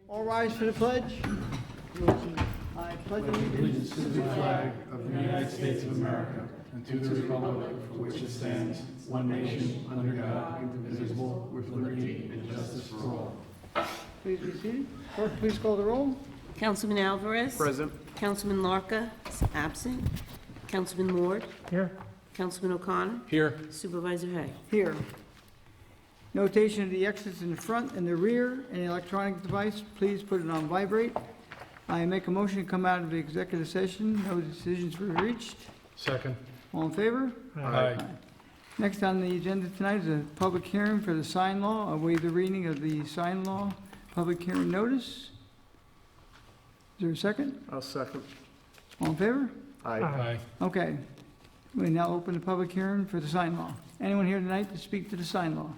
All rise for the pledge. I pledge allegiance To the flag of the United States of America and to the republic for which it stands, one nation, under God, indivisible, with liberty and justice for all. Please be seated. Clerk, please call the roll. Councilman Alvarez. Present. Councilman Larka is absent. Councilman Ward. Here. Councilman O'Connor. Here. Supervisor Hay. Here. Notation of the exits in the front and the rear. Any electronic device, please put it on vibrate. I make a motion to come out of the executive session. No decisions were reached. Second. All in favor? Aye. Next on the agenda tonight is a public hearing for the sign law. I'll waive the reading of the sign law public hearing notice. Is there a second? I'll second. All in favor? Aye. Okay. We now open the public hearing for the sign law. Anyone here tonight to speak to the sign law?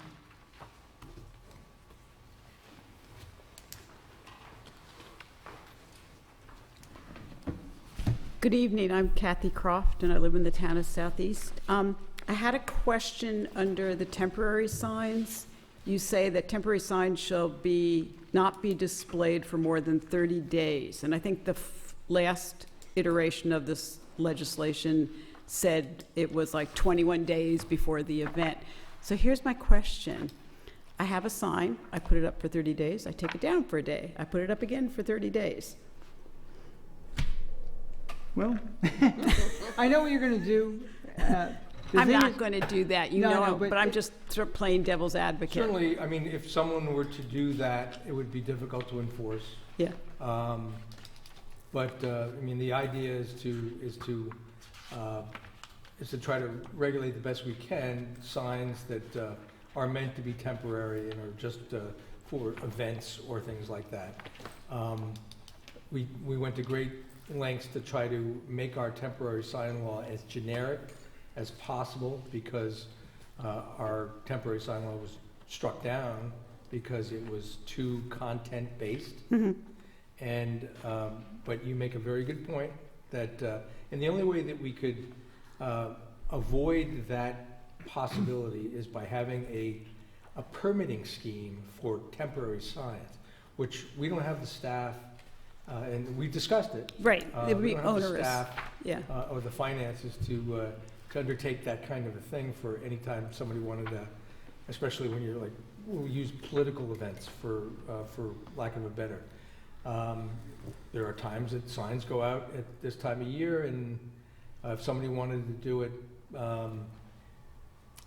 Good evening, I'm Kathy Croft, and I live in the town of Southeast. I had a question under the temporary signs. You say that temporary signs shall not be displayed for more than 30 days. And I think the last iteration of this legislation said it was like 21 days before the event. So here's my question. I have a sign, I put it up for 30 days, I take it down for a day, I put it up again for 30 days. Well, I know what you're going to do. The I'm thing not is- going to do that, you No, know, no, but but I'm it- just sort of playing devil's advocate. Certainly, I mean, if someone were to do that, it would be difficult to enforce. Yeah, But I mean, the idea is to try to regulate the best we can signs that are meant to be temporary and are just for events or things like that. We went to great lengths to try to make our temporary sign law as generic as possible because our temporary sign law was struck down because it was too content-based. And, but you make a very good point that, and the only way that we could avoid that possibility is by having a permitting scheme for temporary signs, which we don't have the staff, and we discussed it. right, it would We be don't have the onerous, staff yeah. or the finances to undertake that kind of a thing for any time somebody wanted to, especially when you're like, we'll use political events for lack of a better. There are times that signs go out at this time of year, and if somebody wanted to do it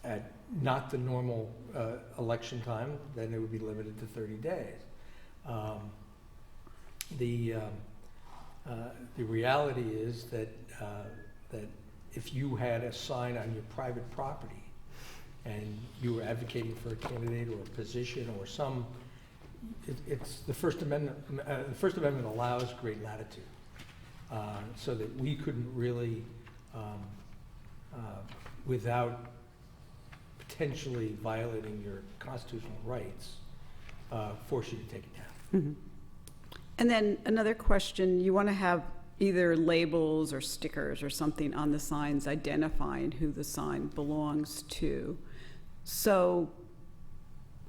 at not the normal election time, then it would be limited to 30 days. The reality is that if you had a sign on your private property and you were advocating for a candidate or a position or some, it's the First Amendment. The First Amendment allows great latitude, so that we couldn't really, without potentially violating your constitutional rights, force you to take it down. And then another question, you want to have either labels or stickers or something on the signs identifying who the sign belongs to. So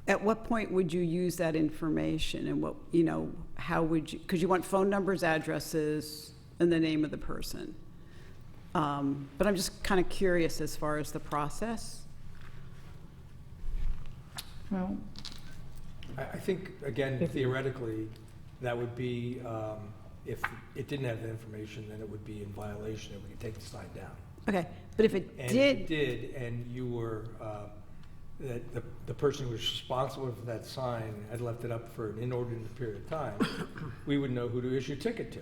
at what point would you use that information, and what, you know, how would you, because you want phone numbers, addresses, and the name of the person. But I'm just kind of curious as far as the process. Well, I think, again, theoretically, that would be, if it didn't have the information, then it would be in violation, and we could take the sign down. Okay, but if it And did, if it did, and you were, that the person who was responsible for that sign had left it up for an inordinate period of time, we would know who to issue a ticket to.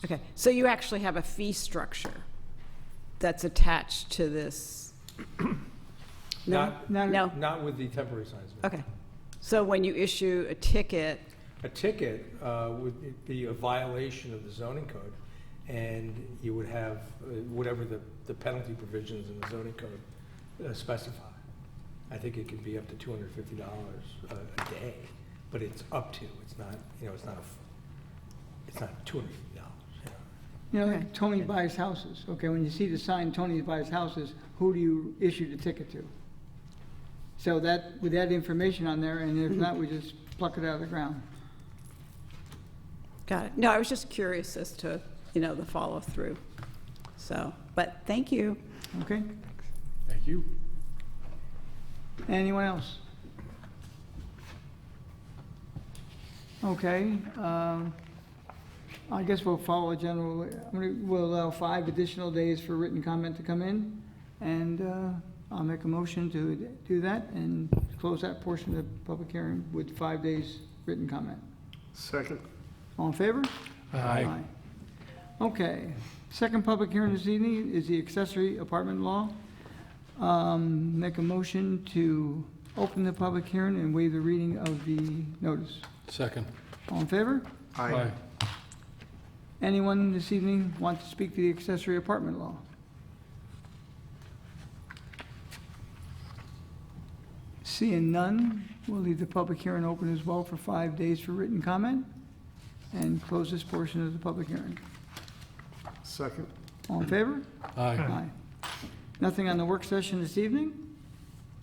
okay, so you actually have a fee structure that's attached to this? No? Not, No? not with the temporary signs. no. Okay, so when you issue a ticket, A ticket would be a violation of the zoning code, and you would have whatever the penalty provisions in the zoning code specify. I think it could be up to $250 a day, but it's up to. It's not, you know, it's not $250. you know, Okay. Tony buys houses. Okay, when you see the sign, Tony buys houses, who do you issue the ticket to? So that, with that information on there, and if not, we just pluck it out of the ground. Got it. No, I was just curious as to, the follow-through. So, but thank you. Okay? Thank you. Anyone else? Okay, I guess we'll follow a general, we'll allow 5 additional days for written comment to come in, and I'll make a motion to do that and close that portion of the public hearing with 5 days written comment. Second. All in favor? Aye. Okay, second public hearing this evening is the accessory apartment law. Make a motion to open the public hearing and waive the reading of the notice. Second. All in favor? Aye. Anyone this evening want to speak to the accessory apartment law? Seeing none, we'll leave the public hearing open as well for 5 days for written comment and close this portion of the public hearing. Second. All in favor? Aye. Nothing on the work session this evening.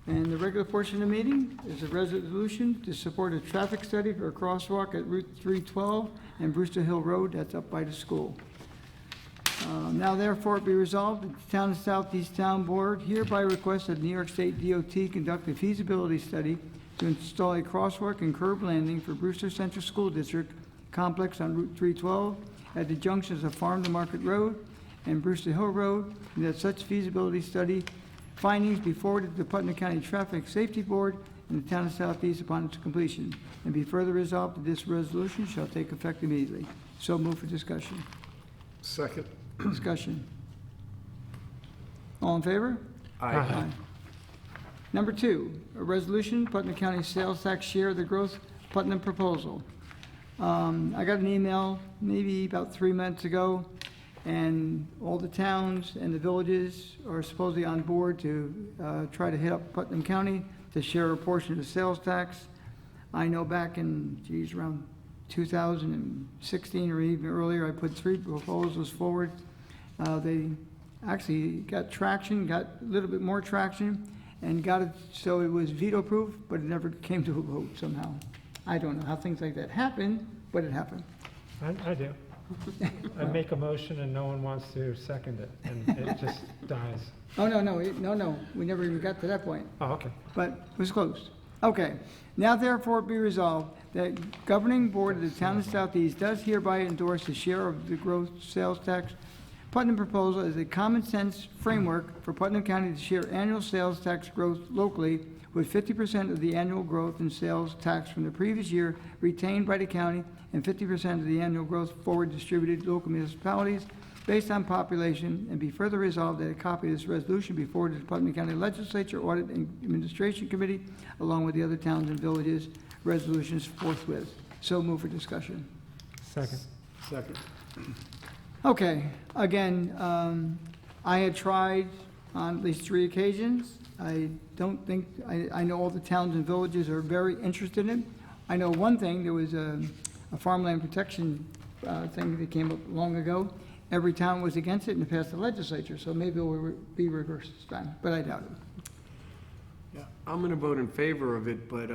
And the regular portion of the meeting is a resolution to support a traffic study for a crosswalk at Route 312 and Brewster Hill Road, that's up by the school. Now therefore be resolved that the Town of Southeast Town Board hereby requests that New York State DOT conduct a feasibility study to install a crosswalk and curb landing for Brewster Central School District complex on Route 312 at the junctions of Farm to Market Road and Brewster Hill Road, and that such feasibility study findings be forwarded to the Putnam County Traffic Safety Board in the Town of Southeast upon its completion, and be further resolved that this resolution shall take effect immediately. So move for discussion. Second. Discussion. All in favor? Aye. Number 2, a resolution, Putnam County Sales Tax Share of the Growth Putnam Proposal. I got an email maybe about 3 months ago, and all the towns and the villages are supposedly on board to try to hit up Putnam County to share a portion of the sales tax. I know back in, around 2016 or even earlier, I put 3 proposals forward. They actually got traction, got a little bit more traction, and got it so it was veto-proof, but it never came to a vote somehow. I don't know how things like that happen, but it happened. I do. I make a motion and no one wants to second it, and it just dies. Oh, no, we never even got to that point. Oh, okay. But it was closed. Okay, now therefore be resolved that governing board of the Town of Southeast does hereby endorse the share of the growth sales tax Putnam proposal as a common sense framework for Putnam County to share annual sales tax growth locally, with 50% of the annual growth in sales tax from the previous year retained by the county and 50% of the annual growth forward distributed to local municipalities based on population, and be further resolved that a copy of this resolution be forwarded to the Putnam County Legislature Audit and Administration Committee, along with the other towns and villages, resolutions forthwith. So move for discussion. Second. Second. Okay, again, I had tried on at least 3 occasions. I don't think, I know all the towns and villages are very interested in it. I know one thing, there was a farmland protection thing that came up long ago. Every town was against it and it passed the legislature, so maybe it will be reversed this time, but I doubt it. Yeah, I'm going to vote in favor of it, but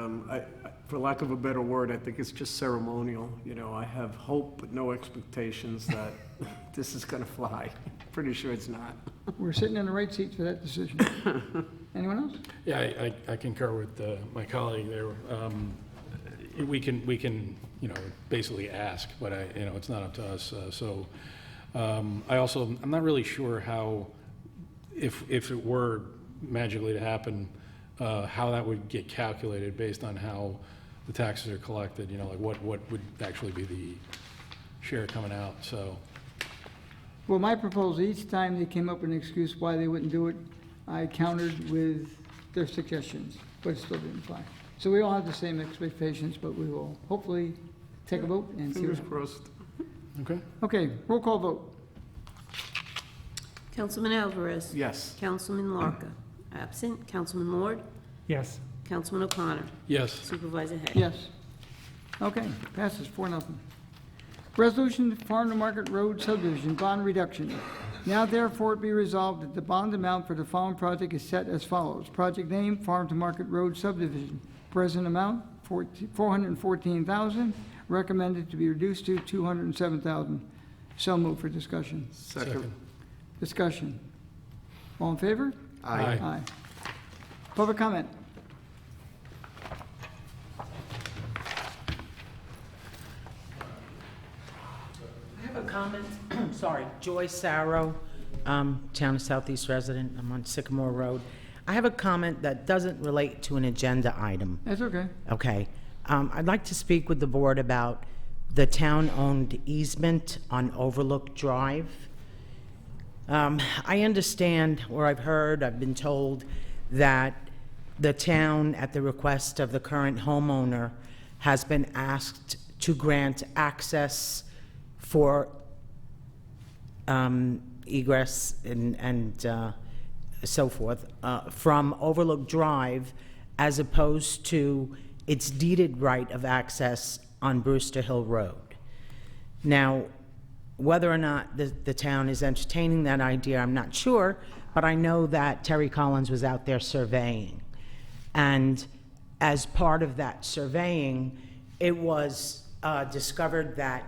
for lack of a better word, I think it's just ceremonial. You know, I have hope but no expectations that this is going to fly. Pretty sure it's not. We're sitting in the right seats for that decision. Anyone else? Yeah, I concur with my colleague there. We can, basically ask, but it's not up to us. I'm not really sure how, if it were magically to happen, how that would get calculated based on how the taxes are collected, like what would actually be the share coming out, so. Well, my proposal, each time they came up with an excuse why they wouldn't do it, I countered with their suggestions, but it still didn't fly. So we all have the same expectations, but we will hopefully take a vote and see what Fingers happens. crossed. Okay. Okay, roll call vote. Councilman Alvarez. Yes. Councilman Larka. Absent. Councilman Ward. Yes. Councilman O'Connor. Yes. Supervisor Hay. Yes. Okay, passes 4-0. Resolution Farm to Market Road subdivision bond reduction. Now therefore it be resolved that the bond amount for the following project is set as follows. Project name, Farm to Market Road subdivision. Present amount, $414,000. recommended to be reduced to $207,000. So moved for discussion. Second. Discussion. All in favor? Aye. Aye. Public comment. I have a comment. Sorry, Joy Sarro, Town of Southeast resident. I'm on Sycamore Road. I have a comment that doesn't relate to an agenda item. That's okay. Okay. I'd like to speak with the board about the town-owned easement on Overlook Drive. I understand, or I've been told, that the town, at the request of the current homeowner, has been asked to grant access for egress and so forth from Overlook Drive, as opposed to its deeded right of access on Brewster Hill Road. Now, whether or not the town is entertaining that idea, I'm not sure, but I know that Terry Collins was out there surveying. And as part of that surveying, it was discovered that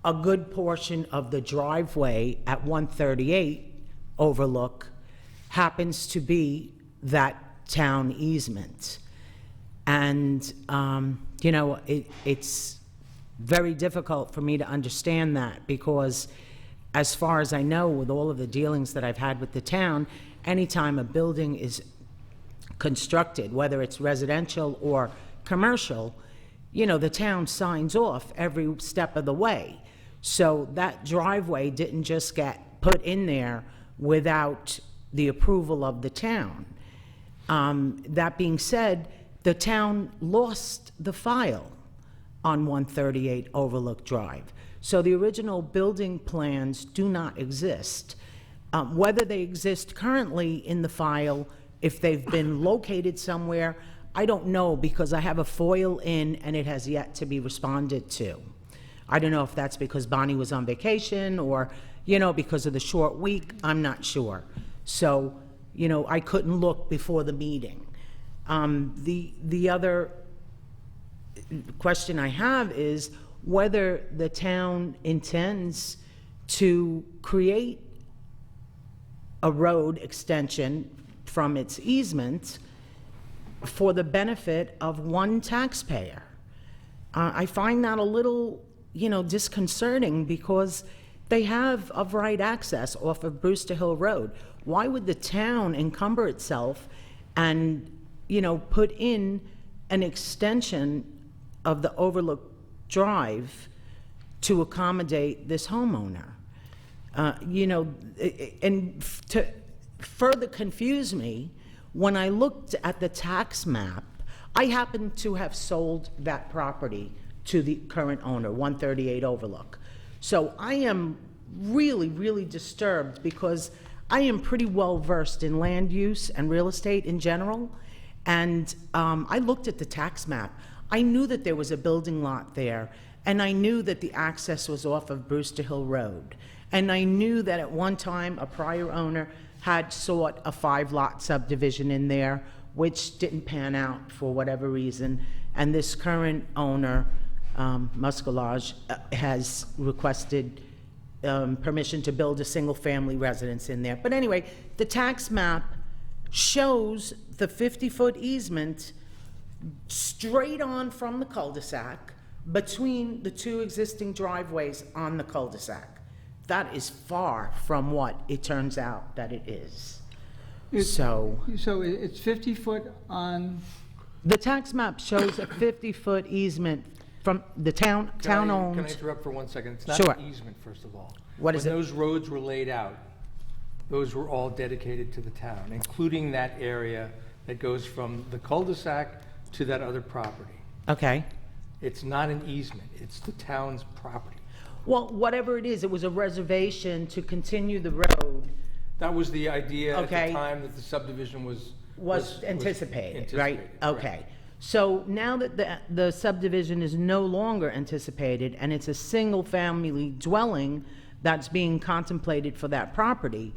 a good portion of the driveway at 138 Overlook happens to be that town easement. And, you know, it's very difficult for me to understand that, because as far as I know, with all of the dealings that I've had with the town, anytime a building is constructed, whether it's residential or commercial, you know, the town signs off every step of the way. So that driveway didn't just get put in there without the approval of the town. That being said, the town lost the file on 138 Overlook Drive. So the original building plans do not exist. Whether they exist currently in the file, if they've been located somewhere, I don't know, because I have a FOIL in and it has yet to be responded to. I don't know if that's because Bonnie was on vacation or, you know, because of the short week, I'm not sure. So, you know, I couldn't look before the meeting. The other question I have is whether the town intends to create a road extension from its easement for the benefit of one taxpayer. I find that a little, you know, disconcerting, because they have of right access off of Brewster Hill Road. Why would the town encumber itself and, you know, put in an extension of the Overlook Drive to accommodate this homeowner? You know, and to further confuse me, when I looked at the tax map, I happened to have sold that property to the current owner, 138 Overlook. So I am really, really disturbed, because I am pretty well versed in land use and real estate in general. And I looked at the tax map. I knew that there was a building lot there, and I knew that the access was off of Brewster Hill Road. And I knew that at one time a prior owner had sought a 5-lot subdivision in there, which didn't pan out for whatever reason. And this current owner, Muscalage, has requested permission to build a single-family residence in there. But anyway, the tax map shows the 50-foot easement straight on from the cul-de-sac between the two existing driveways on the cul-de-sac. That is far from what it turns out that it is. So it's 50 foot on, the tax map shows a 50-foot easement from the town Can I owned. interrupt for 1 second? It's not Sure. an easement, first of all. What is it? When those roads were laid out, those were all dedicated to the town, including that area that goes from the cul-de-sac to that other property. Okay. It's not an easement, it's the town's property. Well, whatever it is, it was a reservation to continue the road. That was the idea at Okay. the time that the subdivision Was anticipated, right? anticipated, correct. Okay. So now that the subdivision is no longer anticipated, and it's a single-family dwelling that's being contemplated for that property,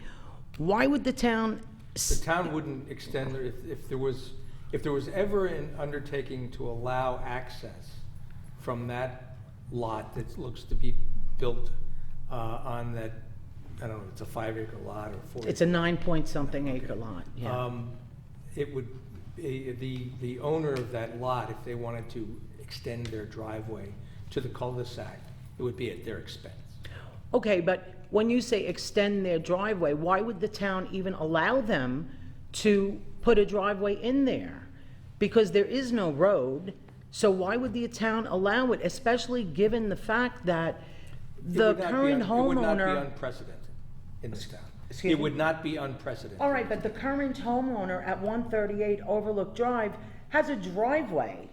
why would the town? The town wouldn't extend, if there was ever an undertaking to allow access from that lot that looks to be built on that, I don't know, it's a 5-acre lot or 4. It's a 9-point-something acre lot, yeah. It would, the owner of that lot, if they wanted to extend their driveway to the cul-de-sac, it would be at their expense. Okay, but when you say extend their driveway, why would the town even allow them to put a driveway in there? Because there is no road, so why would the town allow it, especially given the fact that the current It would not be homeowner... unprecedented in this town. Excuse It me? would not be unprecedented. All right, but the current homeowner at 138 Overlook Drive has a driveway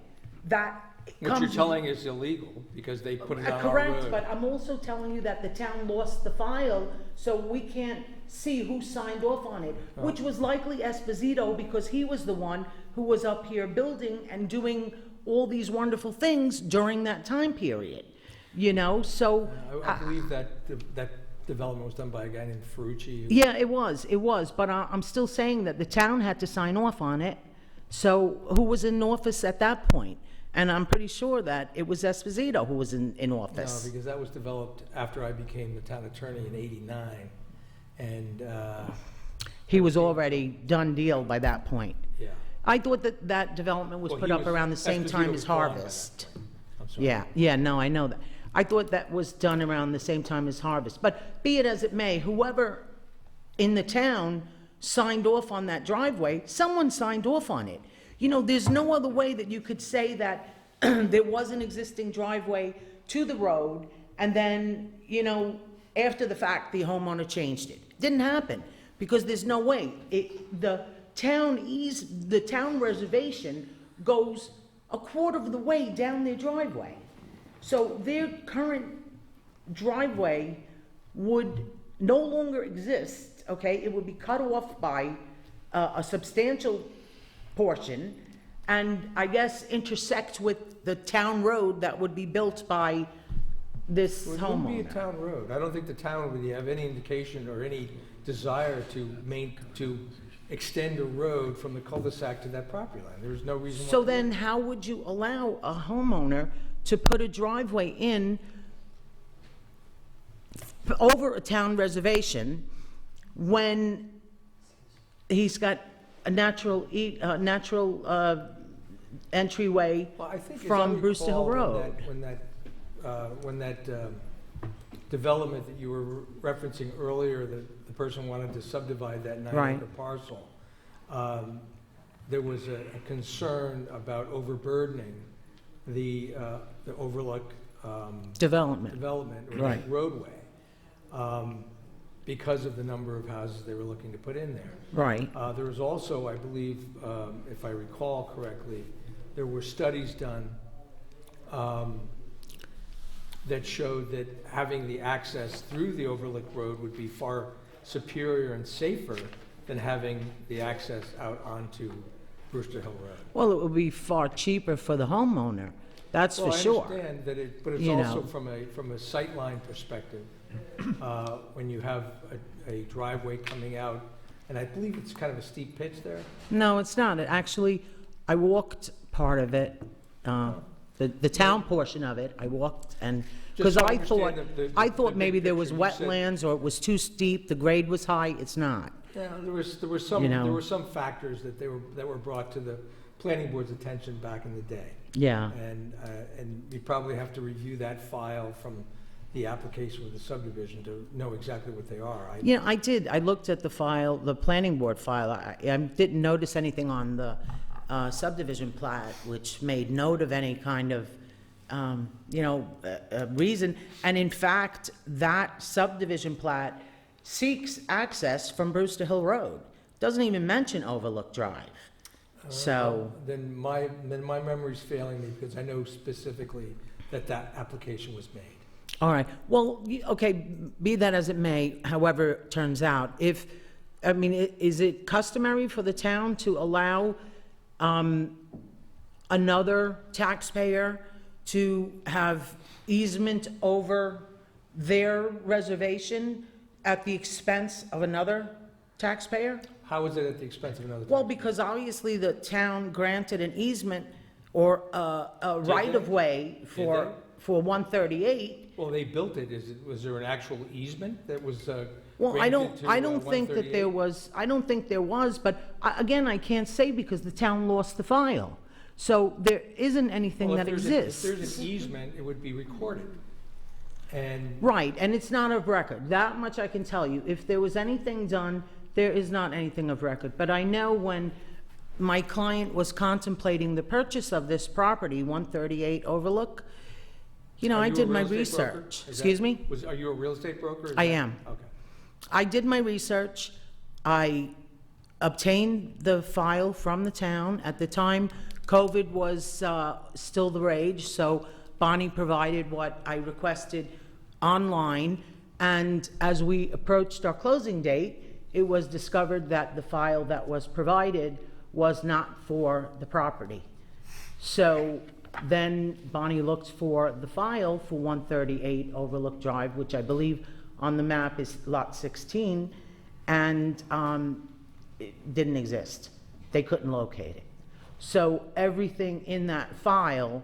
that comes... What you're telling is illegal, because they put it on our road. Correct, but I'm also telling you that the town lost the file, so we can't see who signed off on it, which was likely Esposito, because he was the one who was up here building and doing all these wonderful things during that time period, you know, so... I believe that that development was done by a guy named Ferrucci. Yeah, it was, but I'm still saying that the town had to sign off on it, so who was in office at that point? And I'm pretty sure that it was Esposito who was in No, office. because that was developed after I became the town attorney in '89, and, He was already done deal by that point. yeah. I thought that that development was Well, put he up was- around the same Esposito time was as gone by that Harvest. point. I'm sorry. Yeah, no, I know that. I thought that was done around the same time as Harvest. But be it as it may, whoever in the town signed off on that driveway, someone signed off on it. You know, there's no other way that you could say that there was an existing driveway to the road, and then, you know, after the fact, the homeowner changed it. Didn't happen, because there's no way. The town reservation goes a quarter of the way down their driveway. So their current driveway would no longer exist, okay? It would be cut off by a substantial portion, and I guess intersect with the town road that would be built by this Well, it wouldn't be a homeowner. town road. I don't think the town would have any indication or any desire to extend a road from the cul-de-sac to that property line. There's no reason why. So then how would you allow a homeowner to put a driveway in over a town reservation when he's got a natural entryway Well, I think, as I from Brewster Hill recall, Road? When that development that you were referencing earlier, that the person wanted to subdivide that 9-acre Right. parcel, there was a concern about overburdening the Overlook Development, development or Right. roadway, because of the number of houses they were looking to put in there. right. There was also, I believe, if I recall correctly, there were studies done that showed that having the access through the Overlook Road would be far superior and safer than having the access out onto Brewster Hill Road. Well, it would be far cheaper for the homeowner, that's for sure. I understand that but it's You also know. from a sightline perspective, when you have a driveway coming out, and I believe it's kind of a steep pitch there. No, it's not. It actually, I walked part of it, the town portion of it, I walked and, because Just so I understand thought, the I big thought maybe there was picture. You said- wetlands, or it was too steep, the grade was high, it's not. Yeah, there were You know. some factors that were brought to the planning board's attention back in the day. Yeah, And you probably have to review that file from the application with the subdivision to know exactly what they are. you know, I did, I looked at the file, the planning board file, I didn't notice anything on the subdivision plat, which made note of any kind of, reason. And in fact, that subdivision plat seeks access from Brewster Hill Road. Doesn't even mention Overlook Drive. So, Then my memory's failing me, because I know specifically that application was made. all right, well, okay, be that as it may, however it turns out, is it customary for the town to allow another taxpayer to have easement over their reservation at the expense of another taxpayer? How is it at the expense of another? Well, because obviously the town granted an easement or a right-of-way Did for 138. Well, they built it, was there an actual easement that was Well, I granted to don't think that there 138? was, I don't think there was, but again, I can't say because the town lost the file. So there isn't anything Well, that If exists. there's an easement, it would be recorded. And Right, and it's not of record. That much I can tell you. If there was anything done, there is not anything of record. But I know when my client was contemplating the purchase of this property, 138 Overlook, you know, Are I you a did my real estate broker? research. Is that- Excuse me? Are you a real estate broker? Is I that- am. Okay. I did my research. I obtained the file from the town. At the time, COVID was still the rage, so Bonnie provided what I requested online. And as we approached our closing date, it was discovered that the file that was provided was not for the property. So then Bonnie looked for the file for 138 Overlook Drive, which I believe on the map is Lot 16, and it didn't exist. They couldn't locate it. So everything in that file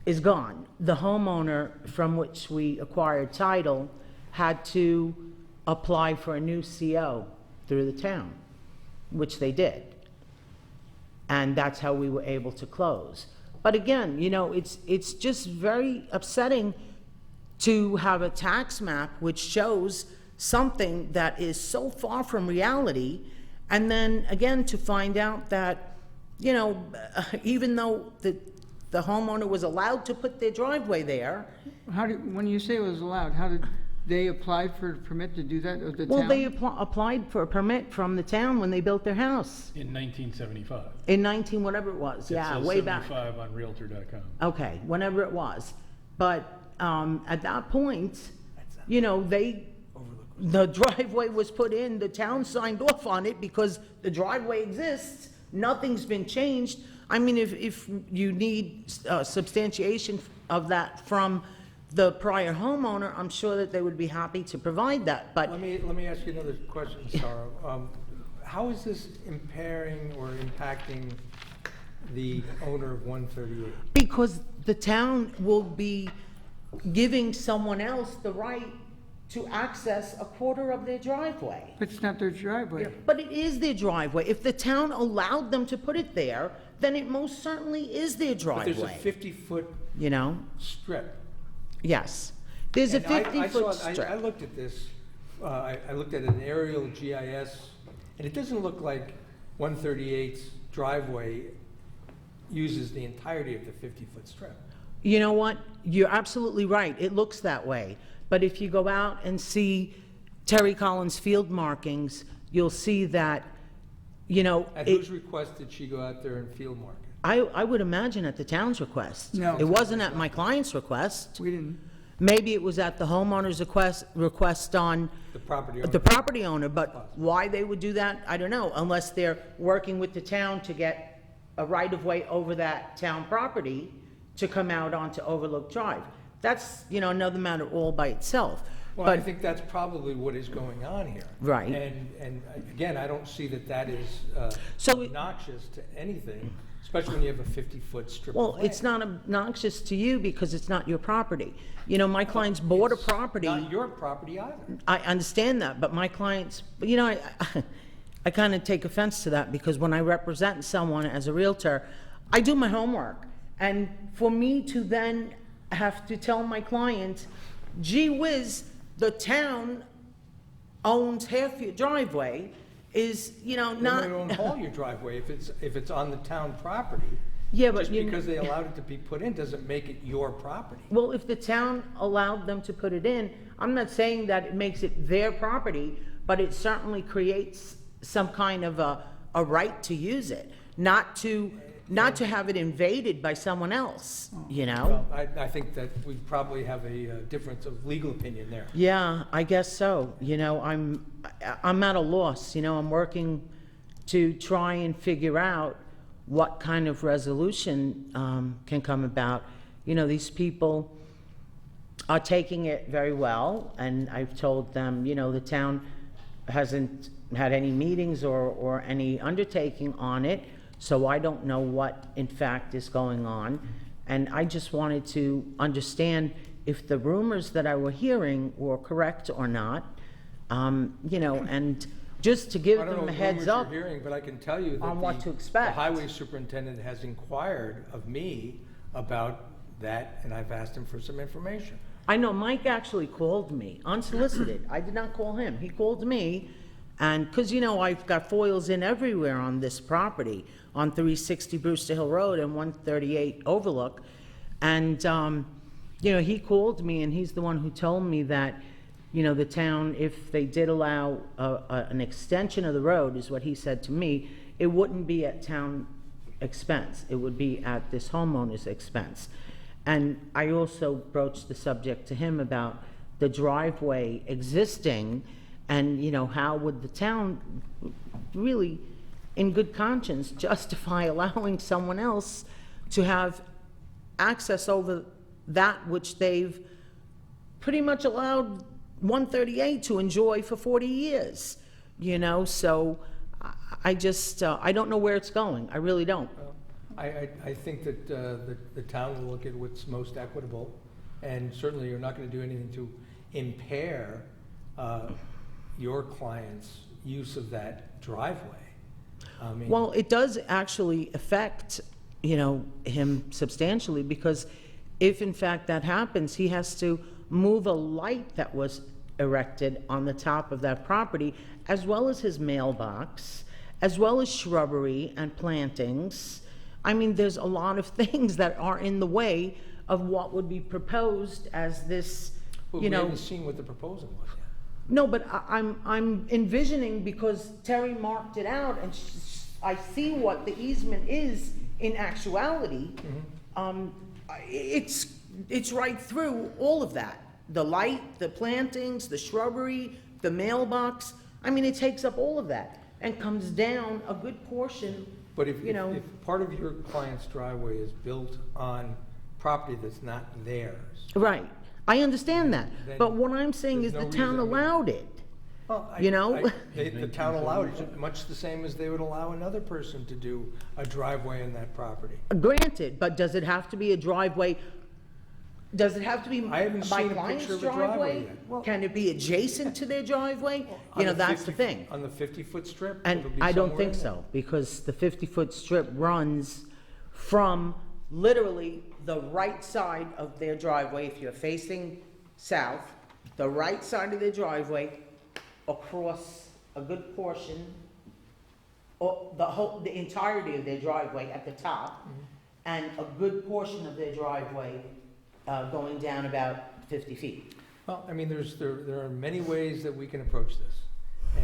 is gone. The homeowner from which we acquired title had to apply for a new CO through the town, which they did. And that's how we were able to close. But again, you know, it's just very upsetting to have a tax map which shows something that is so far from reality, and then again to find out that, you know, even though the homeowner was allowed to put their driveway there, When you say it was allowed, how did they apply for a permit to do that, or the town? well, they applied for a permit from the town when they built their house In 1975. in 19, whatever it was, yeah, way back. It says 75 on Realtor.com. Okay, whenever it was. But at that point, you know, the driveway was put in, the town signed off on it because the driveway exists, nothing's been changed. I mean, if you need substantiation of that from the prior homeowner, I'm sure that they would be happy to provide that, but Let me ask you another question, Sarah. How is this impairing or impacting the owner of 138? because the town will be giving someone else the right to access a quarter of their driveway. But it's not their driveway. But it is their driveway. If the town allowed them to put it there, then it most certainly is their But there's a driveway, 50-foot you know? strip. Yes. There's a And I 50-foot saw- I strip. looked at this, I looked at an aerial GIS, and it doesn't look like 138's driveway uses the entirety of the 50-foot strip. You know what? You're absolutely right. It looks that way. But if you go out and see Terry Collins field markings, you'll see that, you know, At whose request did she go out there and field mark it? I would imagine at the town's request. No. It wasn't at my client's request. We didn't. Maybe it was at the homeowner's request on The property owner? the property owner, but why they would do that, I don't know, unless they're working with the town to get a right-of-way over that town property to come out onto Overlook Drive. That's, you know, another matter all by itself. Well, I But, think that's probably what is going on here. Right. And again, I don't see that that is So it- obnoxious to anything, especially when you have a 50-foot strip of well, land. it's not obnoxious to you because it's not your property. You know, my clients bought a It's property. Not your property either. I understand that, but my clients, you know, I kind of take offense to that because when I represent someone as a Realtor, I do my homework. And for me to then have to tell my client, gee whiz, the town owns half your driveway is, you know, They not. might own all your driveway if it's on the town property. Yeah, but Just you- because they allowed it to be put in doesn't make it your property. Well, if the town allowed them to put it in, I'm not saying that it makes it their property, but it certainly creates some kind of a right to use it, not to have it invaded by someone else, you know? Well, I think that we probably have a difference of legal opinion there. Yeah, I guess so. You know, I'm at a loss, you know, I'm working to try and figure out what kind of resolution can come about. You know, these people are taking it very well, and I've told them, you know, the town hasn't had any meetings or any undertaking on it, So I don't know what, in fact, is going on. And I just wanted to understand if the rumors that I were hearing were correct or not, you know, and just to give I don't know them a what heads rumors up. you're hearing, but I can tell you that on what to the expect. highway superintendent has inquired of me about that, and I've asked him for some information. I know Mike actually called me, unsolicited. I did not call him. He called me, and, because, you know, I've got foils in everywhere on this property, on 360 Brewster Hill Road and 138 Overlook. And, you know, he called me, and he's the one who told me that, you know, the town, if they did allow an extension of the road, is what he said to me, it wouldn't be at town expense. It would be at this homeowner's expense. And I also broached the subject to him about the driveway existing, and, you know, how would the town really, in good conscience, justify allowing someone else to have access over that which they've pretty much allowed 138 to enjoy for 40 years, you know? So I just, I don't know where it's going. I really don't. I think that the town will look at what's most equitable, and certainly you're not going to do anything to impair your client's use of that driveway. I mean, Well, it does actually affect, you know, him substantially, because if in fact that happens, he has to move a light that was erected on the top of that property, as well as his mailbox, as well as shrubbery and plantings. I mean, there's a lot of things that are in the way of what would be proposed as this, well, you we know. haven't seen what the proposal was yet. No, but I'm envisioning, because Terry marked it out, and I see what the easement is in actuality. It's right through all of that. The light, the plantings, the shrubbery, the mailbox. I mean, it takes up all of that and comes down a good portion, But if, you know. if part of your client's driveway is built on property that's not theirs, Right, I understand that, Then but what I'm saying is there's the no town reason- allowed it. well, You know? the town allowed it, much the same as they would allow another person to do a driveway in that property. Granted, but does it have to be a driveway? Does it have to be I haven't my seen a client's picture of a driveway driveway? Can it be adjacent to their driveway? On You know, the that's the 50 thing. On the 50-foot strip? And it'll be I don't somewhere think in there. so, because the 50-foot strip runs from literally the right side of their driveway, if you're facing south, the right side of their driveway, across a good portion, or the entirety of their driveway at the top, and a good portion of their driveway going down about 50 feet. Well, I mean, there are many ways that we can approach this.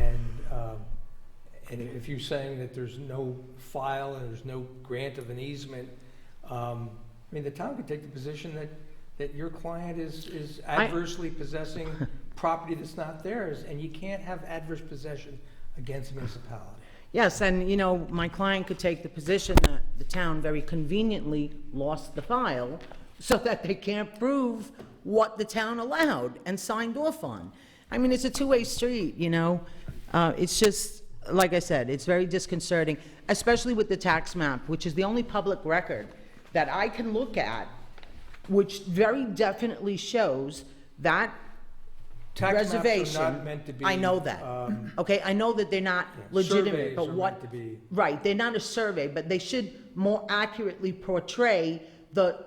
And if you're saying that there's no file and there's no grant of an easement, I mean, the town could take the position that your client is adversely possessing property that's not theirs, and you can't have adverse possession against a municipality. Yes, and, you know, my client could take the position that the town very conveniently lost the file so that they can't prove what the town allowed and signed off on. I mean, it's a two-way street, you know? It's just, like I said, it's very disconcerting, especially with the tax map, which is the only public record that I can look at, which very definitely shows that Tax maps are reservation. not meant to be. I know that. Okay, I know that they're not legitimate, surveys but are what? meant to be- Right, they're not a survey, but they should more accurately portray the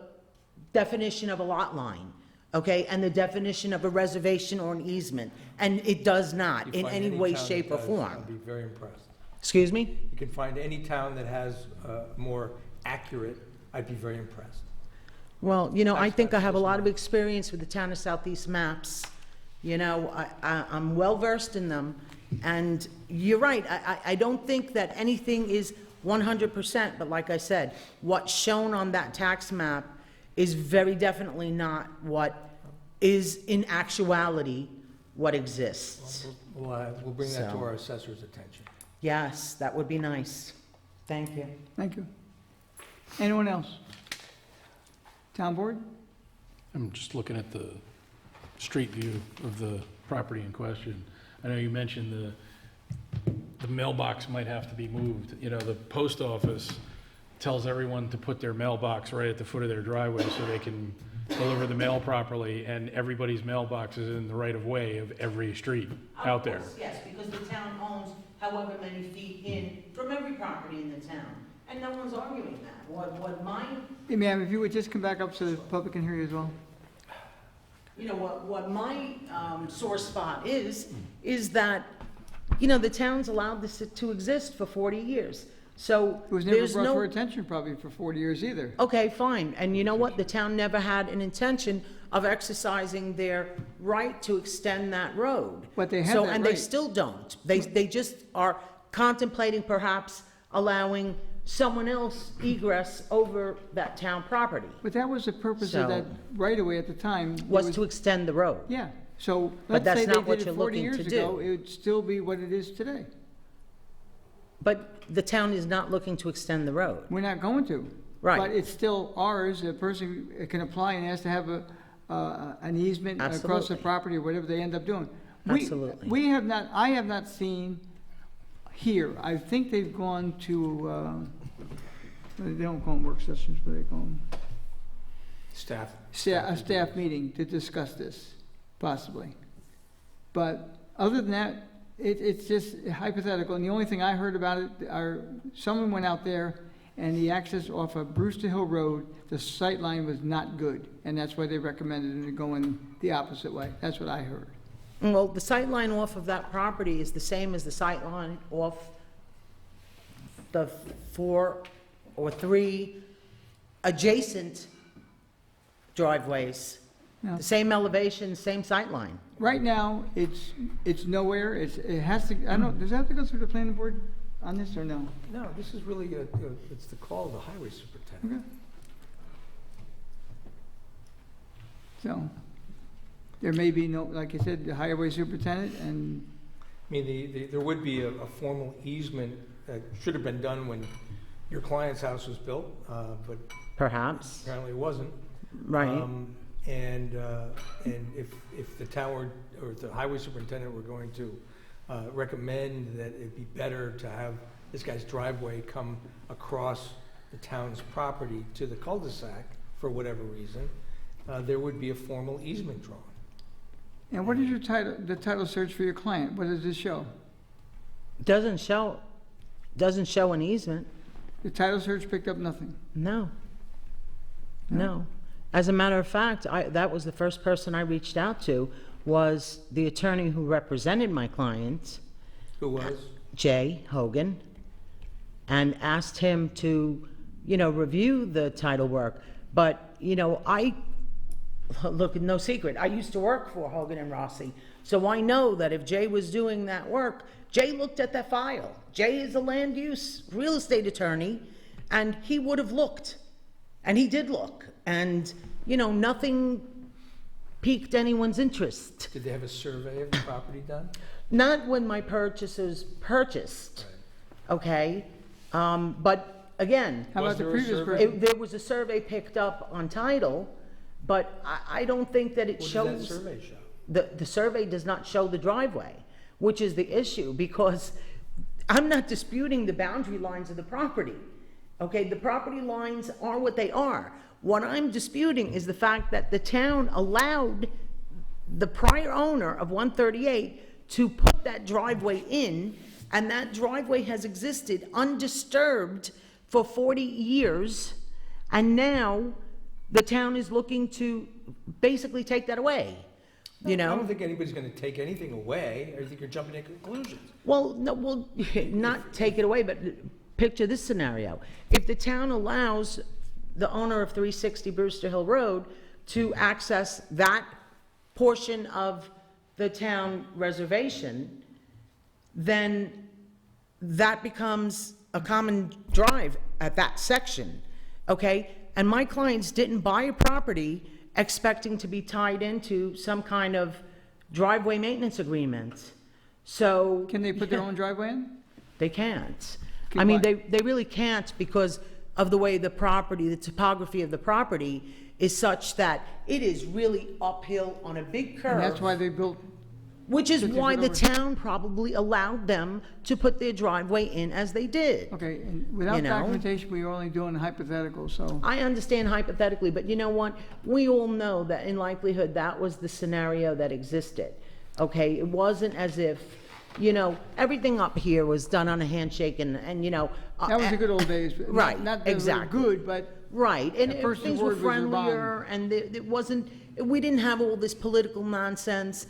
definition of a lot line, okay, and the definition of a reservation or an easement, and it does not You in find any way, town that shape, or does, form. I'd be very impressed. Excuse me? You can find any town that has more accurate, I'd be very impressed. Well, you know, I That's- think I that's have a just lot of my- experience with the town of Southeast maps. You know, I'm well-versed in them, and you're right, I don't think that anything is 100%, but like I said, what's shown on that tax map is very definitely not what is in actuality what exists. We'll bring that to So. our assessor's attention. Yes, that would be nice. Thank you. Thank you. Anyone else? Town board? I'm just looking at the street view of the property in question. I know you mentioned the mailbox might have to be moved. You know, the post office tells everyone to put their mailbox right at the foot of their driveway so they can deliver the mail properly, and everybody's mailbox is in the right of way of every street out there. Of course, yes, because the town owns however many feet in from every property in the town, and no one's arguing that. What my, Hey, ma'am, if you would just come back up so the public can hear you as well. you know, what my sore spot is that, you know, the town's allowed this to exist for 40 years. So It was never there's brought to our no, attention probably for 40 years either. okay, fine. And you know what? The town never had an intention of exercising their right to extend that road. But they had So, that and they right. still don't. They just are contemplating perhaps allowing someone else egress over that town property, But that was the purpose of So- that right-of-way at the time. It was to extend the road. Yeah, so But let's that's say they not what did it you're 40 looking years to ago, do. it would still be what it is today. But the town is not looking to extend the road. We're not going to. Right. But it's still ours, a person can apply and has to have an easement across the Absolutely. property or whatever they end up doing. Absolutely. We have not, I have not seen here, I think they've gone to, they don't call them work sessions, but they call them Staff. a staff meeting to discuss this, possibly. But other than that, it's just hypothetical, and the only thing I heard about it someone went out there, and the access off of Brewster Hill Road, the sight line was not good, and that's why they recommended it going the opposite way. That's what I heard. Well, the sight line off of that property is the same as the sight line off the 4 or 3 adjacent driveways. No. The same elevation, same sight line. Right now, it's nowhere, it has to, I don't, does it have to go through the planning board on this, or no? No, this is really, it's the call of the highway superintendent. Okay. So, there may be no, like you said, the highway superintendent, and I mean, there would be a formal easement that should have been done when your client's house was built, but Perhaps, apparently it wasn't. right? And if the town or the highway superintendent were going to recommend that it'd be better to have this guy's driveway come across the town's property to the cul-de-sac for whatever reason, there would be a formal easement drawn. and what is your title, the title search for your client? What does this show? Doesn't show an easement, The title search picked up nothing. no. No. As a matter of fact, that was the first person I reached out to, was the attorney who represented my client, Who was? Jay Hogan, and asked him to, you know, review the title work. But, you know, look, no secret, I used to work for Hogan and Rossi, so I know that if Jay was doing that work, Jay looked at that file. Jay is a land use real estate attorney, and he would have looked, and he did look, and, you know, nothing piqued anyone's interest. Did they have a survey of the property done? Not when my purchasers purchased, okay? But again, How Was about the there a previous survey? person? there was a survey picked up on title, but I don't think that it What does that shows. survey show? The survey does not show the driveway, which is the issue, because I'm not disputing the boundary lines of the property. Okay, the property lines are what they are. What I'm disputing is the fact that the town allowed the prior owner of 138 to put that driveway in, and that driveway has existed undisturbed for 40 years, and now the town is looking to basically take that away, you I know? don't think anybody's gonna take anything away. I think you're jumping to conclusions. Well, no, well, not take it away, but picture this scenario. If the town allows the owner of 360 Brewster Hill Road to access that portion of the town reservation, then that becomes a common drive at that section, okay? And my clients didn't buy a property expecting to be tied into some kind of driveway maintenance agreement. So Can they put their own driveway in? they can't. Okay, I mean, why? they really can't because of the way the property, the topography of the property is such that it is really uphill on a big curve. And that's why they built Which is 50 why foot the over. town probably allowed them to put their driveway in as they did. Okay, and without You know? documentation, we are only doing hypotheticals, so. I understand hypothetically, but you know what? We all know that in likelihood, that was the scenario that existed. Okay, it wasn't as if, you know, everything up here was done on a handshake and you know. That was the good old days. but not- Right, Not that they were exactly. good, but Right, and A person's things were word was their bond. friendlier, and it wasn't, we didn't have all this political nonsense.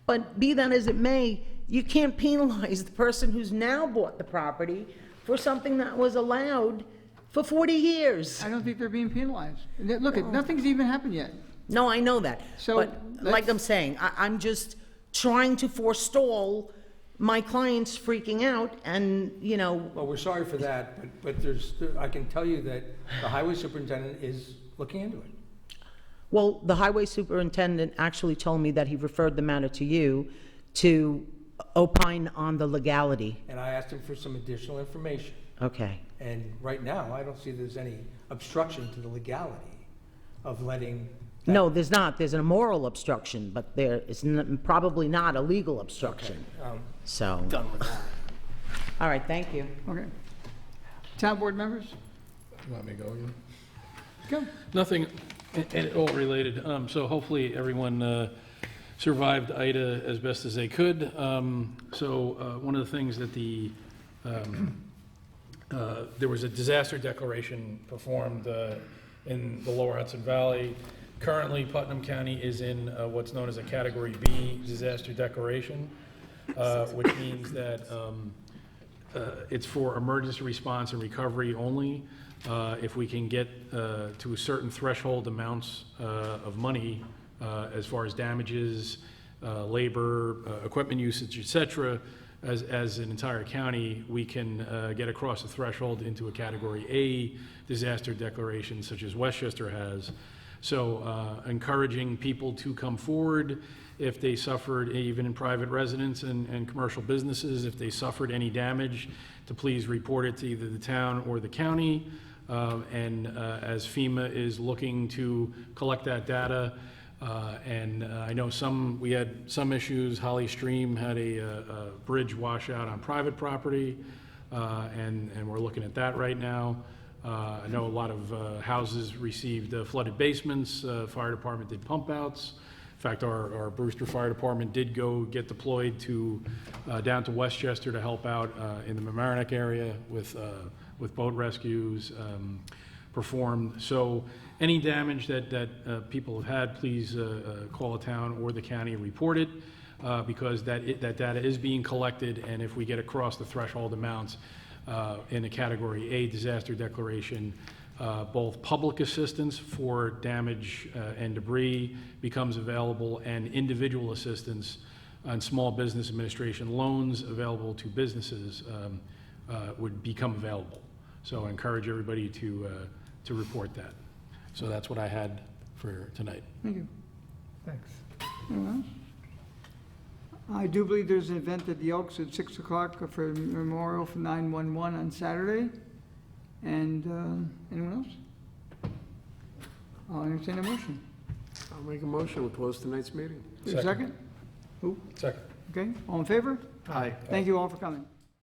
But be that as it may, you can't penalize the person who's now bought the property for something that was allowed for 40 years. I don't think they're being penalized. Look, nothing's even happened yet. No, I know that. So, But like let's- I'm saying, I'm just trying to forestall my clients freaking out and, you know, Well, we're sorry for that, but I can tell you that the highway superintendent is looking into it. well, the highway superintendent actually told me that he referred the matter to you to opine on the legality. And I asked him for some additional information. Okay. And right now, I don't see there's any obstruction to the legality of letting. that- No, there's not. There's a moral obstruction, but there is probably not a legal obstruction. So. Done with that. All right, thank you. Okay. Town board members? You want me to go again? Go. Nothing at all related. So hopefully everyone survived Ida as best as they could. So one of the things that there was a disaster declaration performed in the Lower Hudson Valley. Currently, Putnam County is in what's known as a Category B disaster declaration, which means that it's for emergency response and recovery only. If we can get to a certain threshold amounts of money as far as damages, labor, equipment usage, et cetera, as an entire county, we can get across the threshold into a Category A disaster declaration, such as Westchester has. So encouraging people to come forward if they suffered, even in private residence and commercial businesses, if they suffered any damage, to please report it to either the town or the county. And as FEMA is looking to collect that data, and I know we had some issues. Holly Stream had a bridge washout on private property, and we're looking at that right now. I know a lot of houses received flooded basements. Fire department did pump outs. In fact, our Brewster Fire Department did go get deployed down to Westchester to help out in the Mamaroneck area with boat rescues performed. So any damage that people have had, please call the town or the county and report it, because that data is being collected, and if we get across the threshold amounts in a Category A disaster declaration, both public assistance for damage and debris becomes available, and individual assistance on small business administration loans available to businesses would become available. So I encourage everybody to report that. So that's what I had for tonight. Thank you. Thanks. Anyone else? I do believe there's an event at the Elks at 6 o'clock for a memorial for 9/11 on Saturday. And anyone else? I'll entertain a motion. I'll make a motion, we'll close tonight's meeting. Is there a second? Who? Second. Okay, all in favor? Aye. Thank you all for coming.